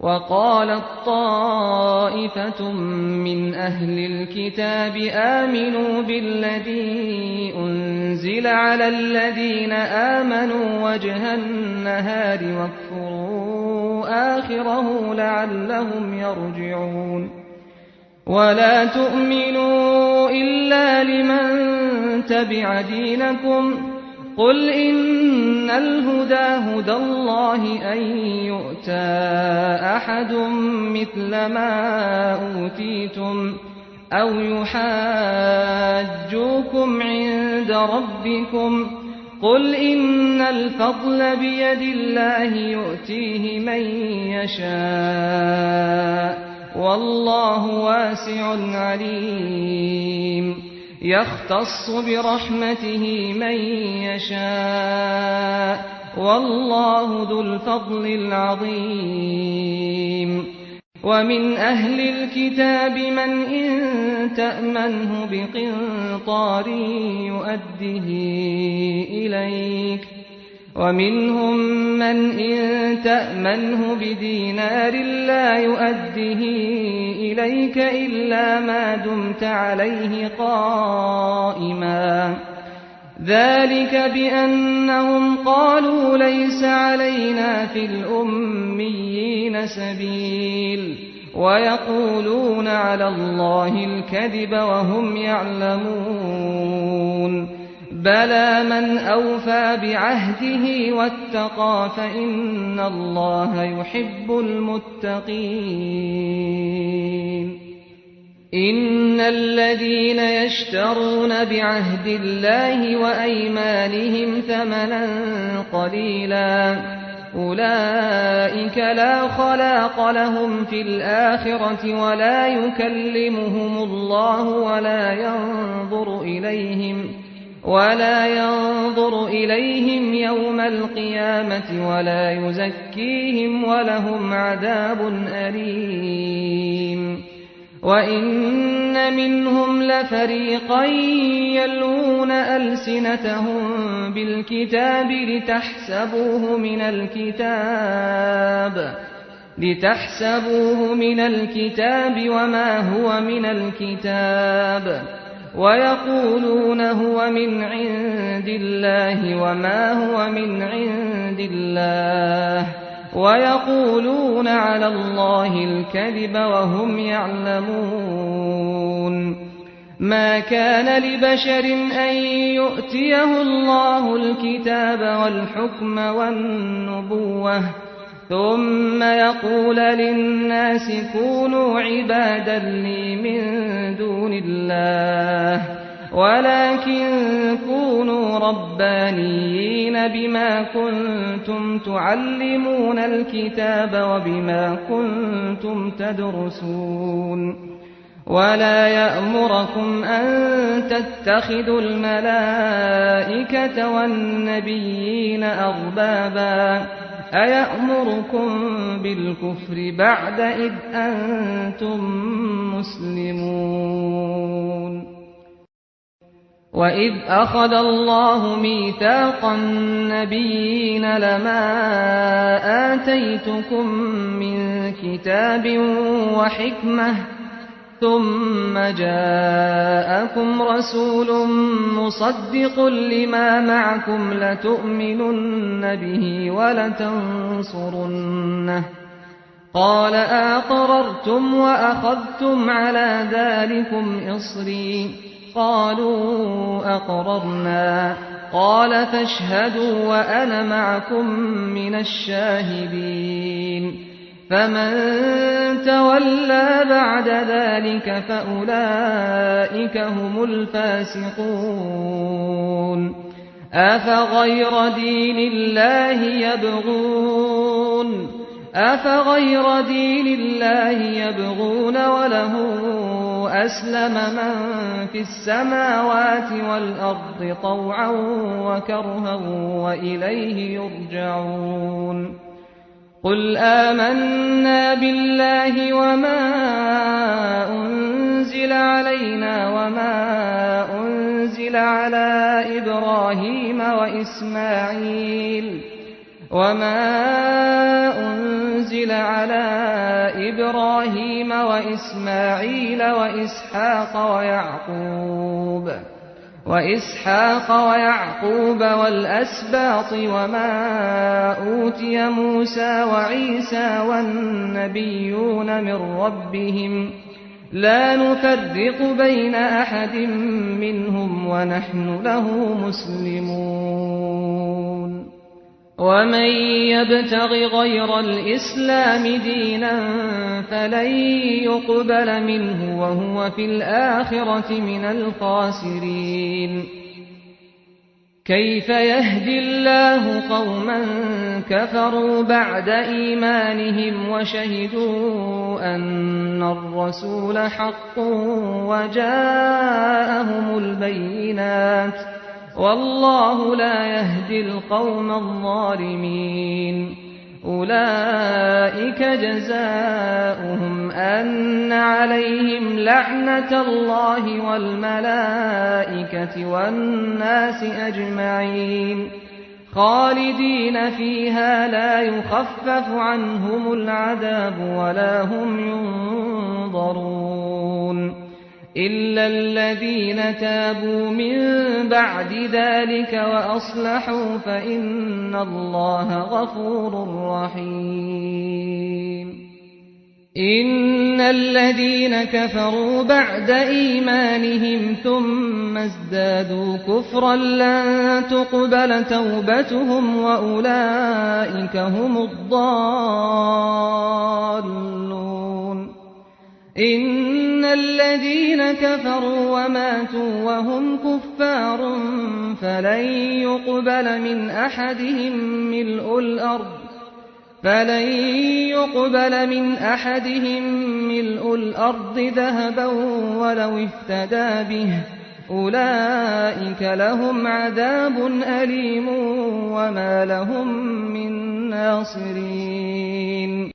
وقالت طائفة من أهل الكتاب آمنوا بالذي أنزل على الذين آمنوا وجه النهار واكفروا آخره لعلهم يرجعون ولا تؤمنوا إلا لمن تبع دينكم قل إن الهدى هدى الله أن يؤتى أحد مثل ما أوتيتم أو يحاجوكم عند ربكم قل إن الفضل بيد الله يؤتيه من يشاء والله واسع عليم يختص برحمته من يشاء والله ذو الفضل العظيم ومن أهل الكتاب من إن تأمنه بقنطار يؤده إليك ومنهم من إن تأمنه بدينار لا يؤده إليك إلا ما دمت عليه قائما ذلك بأنهم قالوا ليس علينا في الأميين سبيل ويقولون على الله الكذب وهم يعلمون بلى من أوفى بعهده واتقى فإن الله يحب المتقين إن الذين يشترون بعهد الله وأيمانهم ثمنا قليلا أولئك لا خلاق لهم في الآخرة ولا يكلمهم الله ولا ينظر إليهم يوم القيامة ولا يزكيهم ولهم عذاب أليم وإن منهم لفريقا يلوون ألسنتهم بالكتاب لتحسبوه من الكتاب وما هو من الكتاب ويقولون هو من عند الله وما هو من عند الله ويقولون على الله الكذب وهم يعلمون ما كان لبشر أن يؤتيه الله الكتاب والحكم والنبوة ثم يقول للناس كونوا عبادا لي من دون الله ولكن كونوا ربانيين بما كنتم تعلمون الكتاب وبما كنتم تدرسون ولا يأمركم أن تتخذوا الملائكة والنبيين أربابا أيأمركم بالكفر بعد إذ أنتم مسلمون وإذ أخذ الله ميثاق النبيين لما آتيتكم من كتاب وحكمة ثم جاءكم رسول مصدق لما معكم لتؤمنن به ولتنصرنه قال أقررتم وأخذتم على ذلكم إصري قالوا أقررنا قال فاشهدوا وأنا معكم من الشاهدين فمن تولى بعد ذلك فأولئك هم الفاسقون أفغير دين الله يبغون وله أسلم من في السماوات والأرض طوعا وكرها وإليه يرجعون قل آمنا بالله وما أنزل علينا وما أنزل على إبراهيم وإسماعيل وما أنزل أنزل على إبراهيم وإسماعيل وإسحاق ويعقوب والأسباط وما أوتي موسى وعيسى والنبيون من ربهم لا نفرق بين أحد منهم ونحن له مسلمون ومن يبتغ غير الإسلام دينا فلن يقبل منه وهو في الآخرة من الخاسرين كيف يهدي الله قوما كفروا بعد إيمانهم وشهدوا أن الرسول حق وجاءهم البينات والله لا يهدي القوم الظالمين أولئك جزاؤهم أن عليهم لعنة الله والملائكة والناس أجمعين خالدين فيها لا يخفف عنهم العذاب ولا هم ينظرون إلا الذين تابوا من بعد ذلك وأصلحوا فإن الله غفور رحيم إن الذين كفروا بعد إيمانهم ثم ازدادوا كفرا لن تقبل توبتهم وأولئك هم الضالون إن الذين كفروا وماتوا وهم كفار فلن يقبل من أحدهم ملء الأرض ذهبا ولو افتدى به أولئك لهم عذاب أليم وما لهم من ناصرين